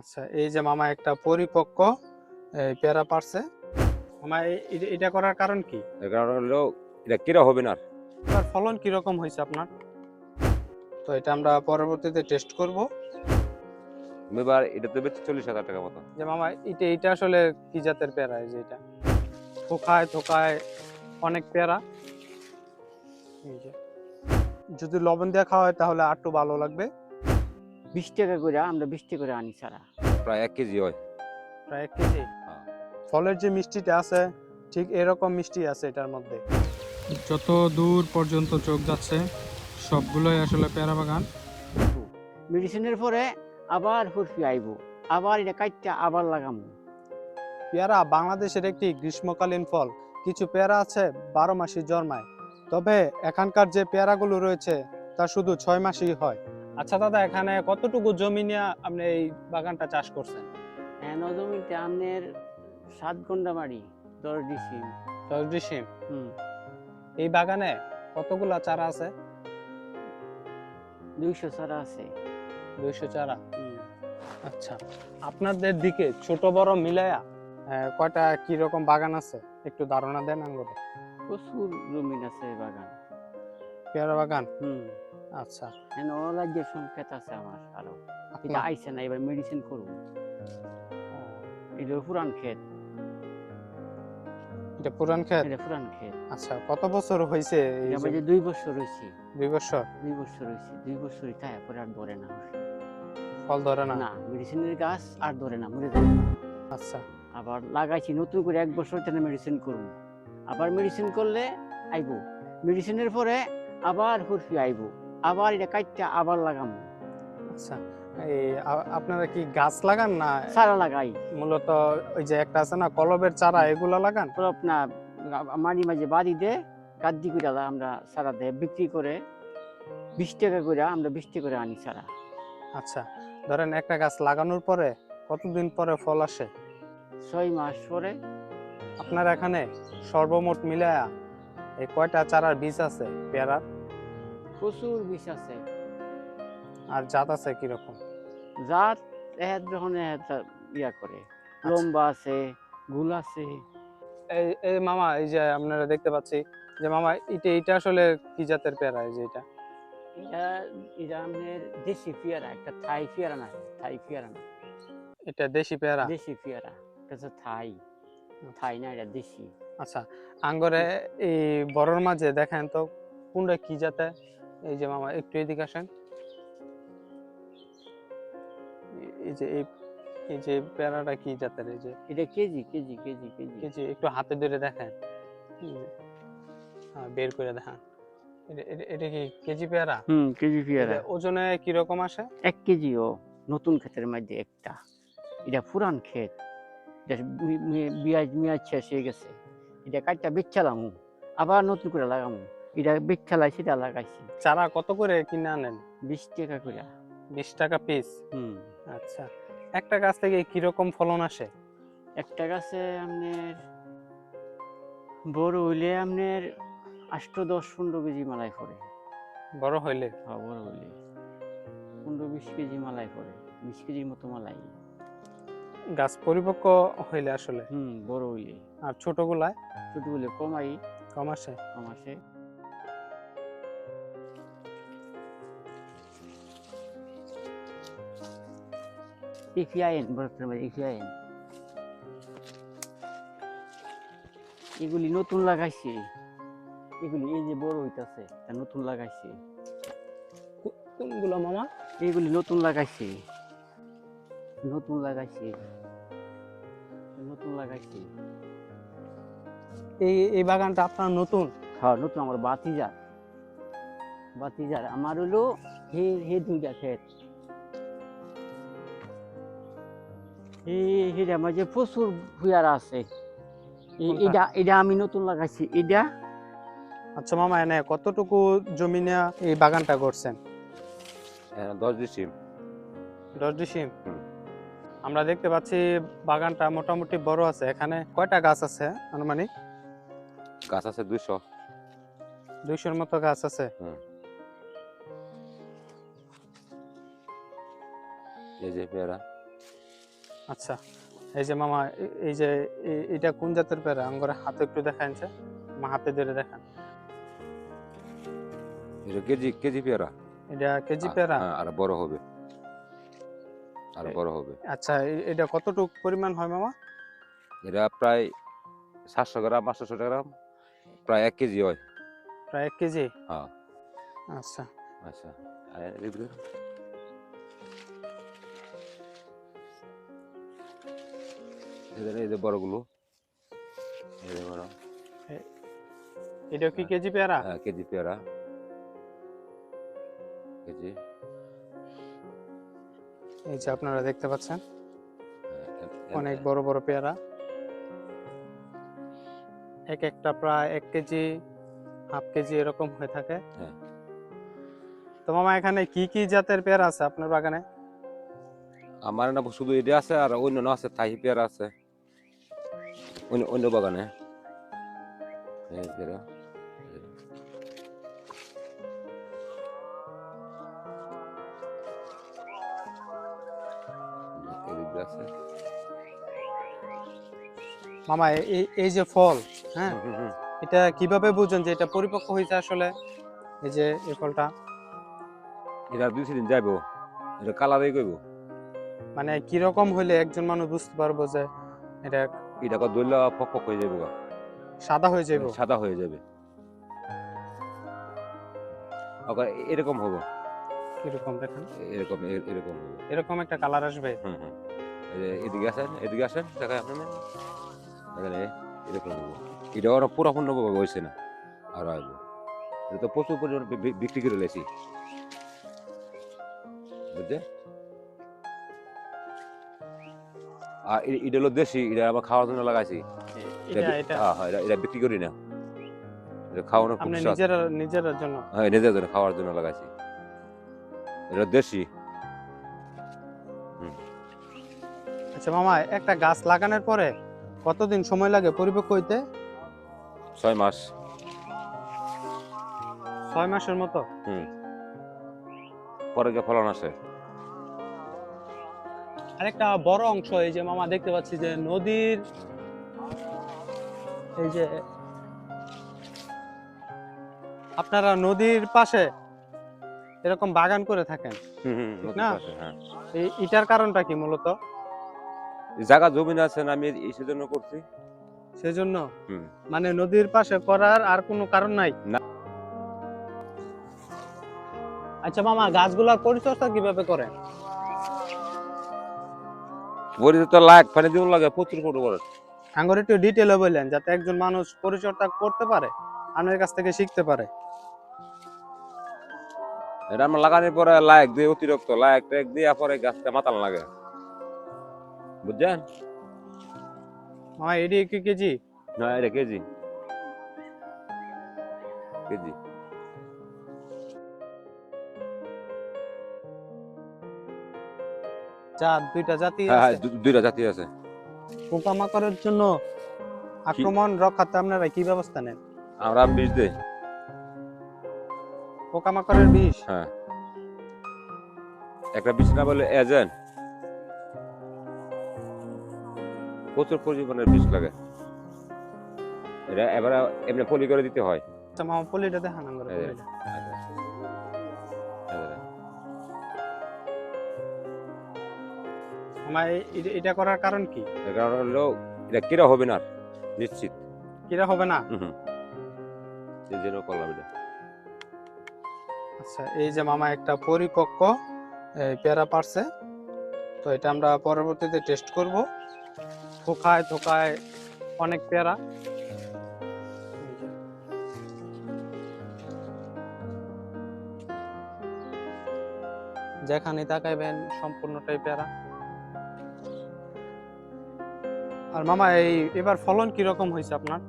আচ্ছা, এই যে মামা একটা পরিপক্ক পেয়ারা পারছে। মামা এটা করার কারণ কি? এর কারণ হলো এটা কিরা হবে না। তার ফলন কিরকম হয়েছে আপনার? তো এটা আমরা পরবর্তীতে টেস্ট করব। এবার এটা তো বেচে 40,000 টাকা মতো। যে মামা এটা আসলে কি জাতের পেয়ারা? এই যে এটা থোকায় থোকায় অনেক পেয়ারা। এই যে যদি লবণ দিয়ে খাওয়া হয় তাহলে আরটু ভালো লাগবে। 20 টাকা করে আমরা 20 টাকা করে আনি সারা। প্রায় 1 কেজি হয়। প্রায় 1 কেজি। হ্যাঁ। ফলের যে মিষ্টিটা আছে ঠিক এরকম মিষ্টি আছে এটার মধ্যে। যত দূর পর্যন্ত চোখ যাচ্ছে সবগুলোই আসলে পেয়ারা বাগান। মেডিসিনের পরে আবার ফুরফি আইব, আবার এটা কাটটা আবার লাগামু। পেয়ারা বাংলাদেশের একটি গ্রীষ্মকালীন ফল। কিছু পেয়ারা আছে 12 মাসই জন্মায়, তবে এখানকার যে পেয়ারাগুলো রয়েছে তা শুধু 6 মাসই হয়। আচ্ছা দাদা, এখানে কতটুকু জমি নিয়ে আপনি এই বাগানটা চাষ করছেন? জমিতে আমনের 7 ঘন্টা বাড়ি 10 ডিসিম। 10 ডিসিম। হুম, এই বাগানে কতগুলা চারা আছে? 200 চারা আছে। 200 চারা। হুম। আচ্ছা, আপনাদের দিকে ছোট বড় মিলায়া কয়টা কি রকম বাগান আছে একটু ধারণা দেন আমাকে। প্রচুর জমিন আছে এই বাগান। পেয়ারা বাগান। হুম, আচ্ছা, অরাজ্যের সংকেত আছে আমার আরো। এটা আপনার আইছে না, এবার মেডিসিন করব। এটা পুরান ক্ষেত, এটা পুরান ক্ষেত। এটা পুরান ক্ষেত। আচ্ছা, কত বছর হয়েছে এই এটা বাজে 2 বছর হইছে। 2 বছর? 2 বছর হইছে। 2 বছরই খায় পরে আর ধরে না। ফল ধরে না? না, মেডিসিনের গাছ আর ধরে না, মরে যায়। আচ্ছা, আবার লাগাইছি নতুন করে 1 বছর তেনে মেডিসিন করব। আবার মেডিসিন করলে আইব। মেডিসিনের পরে আবার ফুরফি আইব। আবার এটা কাটটা আবার লাগামু। আচ্ছা। এই আপনারা কি গাছ লাগান না চারা লাগাই। মূলত ওই যে একটা আছে না কলবের চারা, এগুলো লাগান? সব না, মাঝে মাঝে বাড়ি দে গাদ্দি করে আমরা চারা দেয় বিক্রি করে 20 টাকা করে, আমরা 20 টাকা করে আনি চারা। আচ্ছা, ধরেন একটা গাছ লাগানোর পরে কতদিন পরে ফল আসে? 6 মাস পরে। আপনার এখানে সর্বমোট মিলায়া এই কয়টা চারার বীজ আছে পেয়ারার? প্রচুর বিষ আছে। আর জাত আছে কিরকম? জাত যখন ইয়া করে, লম্বা আছে, গুল আছে। এই এই মামা, এই যে আপনারা দেখতে পাচ্ছি যে মামা এটা আসলে কি জাতের পেয়ারা? এই যে এটা এটা এটা আমাদের দেশি পেয়ারা, একটা থাই পেয়ারা না, থাই পেয়ারা না, এটা দেশি পেয়ারা? দেশি পেয়ারা। এটা হচ্ছে থাই, থাই না, এটা দেশি। আচ্ছা, আঙ্গরে এই বড়র মাঝে দেখেন তো কোনটা কি জাতের? এই যে মামা একটু এদিকে আসেন। এই যে এই যে পেয়ারাটা কি জাতের? এই যে এটা কেজি কেজি কেজি কেজি এই যে একটু হাতে ধরে দেখেন। হ্যাঁ, বের করে দেখান। এটা কি কেজি পেয়ারা? কেজি পেয়ারা। এটা ওজনে কি রকম আসে? 1 কেজিও। নতুন ক্ষেতের মধ্যে একটা। এটা পুরান ক্ষেত। এটা মেয়াদ শেষ হয়ে গেছে। এটা কাটটা বেচালাম, আবার নতুন করে লাগামু। এটা বেচালাই, সেটা লাগাইছি। চারা কত করে কিনে আনেন? 20 টাকা করে। 20 টাকা পিস। হুম। আচ্ছা, একটা গাছ থেকে কি রকম ফলন আসে? একটা গাছে আপনার বড় হইলে আপনার 8, 10, 15 কেজি মালাই পড়ে। বড় হইলে? হ্যাঁ, বড় হইলে 15-20 কেজি মালাই পড়ে। 20 কেজির মতো মালাই। গাছ পরিপক্ক হইলে আসলে? বড় হইলে। আর ছোটগুলায়? ছোট হইলে কমাই, কম আসে? কম আসে। ইফিয়াইন, বরফের মধ্যে ইফিয়াইন। এগুলি নতুন লাগাইছি। এগুলি এই যে বড় হইতাছে, নতুন লাগাইছি। কোনগুলো মামা? এগুলি নতুন লাগাইছি, নতুন লাগাইছি, নতুন লাগাইছি। এই বাগানটা আপনার নতুন? হ্যাঁ, নতুন। আমার বাতিজার, বাতিজার আমার হলো হে 2টা ক্ষেত। হের মাঝে প্রচুর ফুয়ারা আছে। এটা আমি নতুন লাগাইছি এটা। আচ্ছা মামা, এনে কতটুকু জমি নিয়ে এই বাগানটা করছেন? 10 ডিসিম। 10 ডিসিম। আমরা দেখতে পাচ্ছি বাগানটা মোটামুটি বড় আছে। এখানে কয়টা গাছ আছে আনুমানিক? গাছ আছে 200। 200-র মতো গাছ আছে। এই যে পেয়ারা। আচ্ছা, এই যে মামা এই যে এটা কোন জাতের পেয়ারা আঙ্গুর হাতে একটু দেখান যে, মা হাতে ধরে দেখান। এটা কেজি কেজি পেয়ারা। এটা কেজি পেয়ারা? হ্যাঁ, আর বড় হবে, আর বড় হবে। আচ্ছা, এটা কতটুক পরিমাণ হয় মামা? এটা প্রায় 700 গ্রাম 800 গ্রাম, প্রায় 1 কেজি হয়। প্রায় 1 কেজি? হ্যাঁ। আচ্ছা। আচ্ছা, আর এদিকে এই যে বড়গুলো, এই যে বড়। এটা কি কেজি পেয়ারা? হ্যাঁ, কেজি পেয়ারা, কেজি। এই যে আপনারা দেখতে পাচ্ছেন হ্যাঁ, অনেক বড় বড় পেয়ারা, এক একটা প্রায় 1 কেজি, হাফ কেজি এরকম হয়ে থাকে। হ্যাঁ। তো মামা এখানে কি কি জাতের পেয়ারা আছে আপনার বাগানে? আমার না শুধু এটা আছে, আর অন্য আছে, থাই পেয়ারা আছে অন্য অন্য বাগানে। এই পেয়ারা, এদিকে আছে। মামা এই যে ফল, হ্যাঁ, হুম, হুম, হুম। এটা কিভাবে বুঝেন যে এটা পরিপক্ক হয়েছে আসলে? এই যে এই ফলটা এটা 2-3 দিন যাইবো, এটা কালারই করব। মানে কিরকম হইলে একজন মানুষ বুঝতে পারবো যে এটা এটা কত দইলা ফক ফক হয়ে যাবে, সাদা হয়ে যাবে? সাদা হয়ে যাবে। আবার এরকম হবে, কিরকম দেখেন, এরকম এরকম হবে। এরকম একটা কালার আসবে। হুম, হুম। এই যে এদিকে আসেন, এদিকে আসেন, দেখাই আপনাদের। এখানে এরকম হবে। এটা ওরা পুরাপূর্ণভাবে হয়েছে না, আর আসবো। এটা তো প্রচুর পরিমাণে বিক্রি করে লেছি, বুঝছে? আর এটা হলো দেশি, এটা আমার খাওয়ার জন্য লাগাইছি। এটা এটা হ্যাঁ, এটা বিক্রি করি না, এটা খাওয়ানো খুব আপনি স্বাদ। নিজের জন্য? হ্যাঁ, নিজের জন্য খাওয়ার জন্য লাগাইছি, এটা দেশি। হুম। আচ্ছা মামা, একটা গাছ লাগানোর পরে কতদিন সময় লাগে পরিপক্ক হইতে? 6 মাস। 6 মাসের মতো? হুম। পরে গিয়ে ফলন আসে। আরেকটা বড় অংশ এই যে মামা দেখতে পাচ্ছি যে নদীর, এই যে আপনারা নদীর পাশে এরকম বাগান করে থাকেন, হুম, হুম, ঠিক নদীর না? পাশে, হ্যাঁ। এটার কারণটা কি মূলত? জায়গা জমিন আছে না, আমি এই সেজন্য করছি। সেজন্য? হুম। মানে নদীর পাশে করার আর কোনো কারণ নাই? না। আচ্ছা মামা, গাছগুলার পরিচর্যা কিভাবে করেন? বড়িতে তো লাগ পানি দিব লাগে, প্রচুর পরিমাণে। আঙ্গুর একটু ডিটেলে বললেন যাতে একজন মানুষ পরিচর্যা করতে পারে, আপনার কাছ থেকে শিখতে পারে। এটা আমরা লাগানোর পরে লাইক দিয়ে অতিরিক্ত লাইক টাইক দিয়ে পরে গাছটা মাতাল লাগে, বুঝছেন? মামা এডি কি কেজি? না, এটা কেজি, কেজি। দুইটা জাতি হ্যাঁ, হ্যাঁ, আছে? দুইটা জাতি আছে। পোকামাকড়ের জন্য আক্রমণ রক্ষাতে আপনারা কি ব্যবস্থা নেন? আমরা বীজ দিই। পোকামাকড়ের বিষ? হ্যাঁ, একটা বীজ না বলে এজেন্ট, প্রচুর পরিমাণে বীজ লাগে। এটা এবারে এমনি পলি করে দিতে হয়। আচ্ছা মামা, পলিটা দেখান আঙ্গুরের এই যে, পলিটা। আচ্ছা, এই যে। মামা এটা করার কারণ কি? এর কারণ হলো এটা কিরা হবে না, নিশ্চিত। কিরা হবে না? হুম, হুম। এই জন্য করলাম এটা। আচ্ছা, এই যে মামা একটা পরিপক্ক পেয়ারা পারছে, তো এটা আমরা পরবর্তীতে টেস্ট করব। থোকায় থোকায় অনেক পেয়ারা, এই যে। যেখানে তাকাইবেন সম্পূর্ণটাই পেয়ারা। আর মামা এবার ফলন কিরকম হয়েছে আপনার?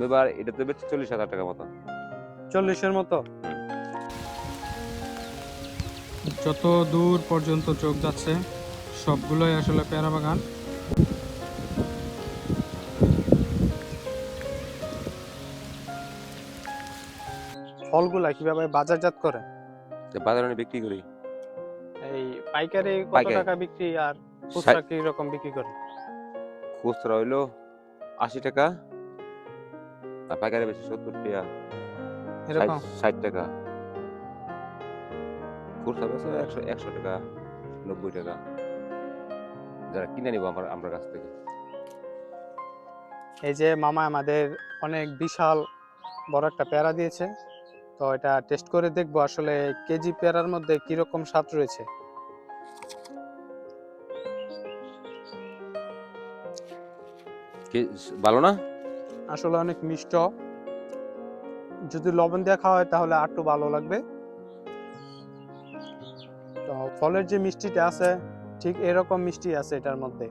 এবার এটা তো বেচছি 40,000 টাকা মতো। 40-এর মতো? যত দূর পর্যন্ত চোখ যাচ্ছে সবগুলোই আসলে পেয়ারা বাগান। ফলগুলা কিভাবে বাজারজাত করে? বাজারে বিক্রি করি। এই পাইকারি কত পাইকারি। টাকা বিক্রি আর খুচরা কি রকম বিক্রি করে? খুচরা হইলো 80 টাকা, আর পাইকারি বেশি 70 টাকা, এরকম 60 টাকা। খুচরা বেচে 100 টাকা, 90 টাকা, যারা কিনে নিব আমার কাছ থেকে। এই যে মামা আমাদের অনেক বিশাল বড় একটা পেয়ারা দিয়েছে, তো এটা টেস্ট করে দেখবো আসলে কেজি পেয়ারার মধ্যে কিরকম স্বাদ রয়েছে। ভালো না? আসলে অনেক মিষ্ট, যদি লবণ দিয়ে খাওয়া হয় তাহলে আরটু ভালো লাগবে। তো ফলের যে মিষ্টিটা আছে ঠিক এরকম মিষ্টি আছে এটার মধ্যে।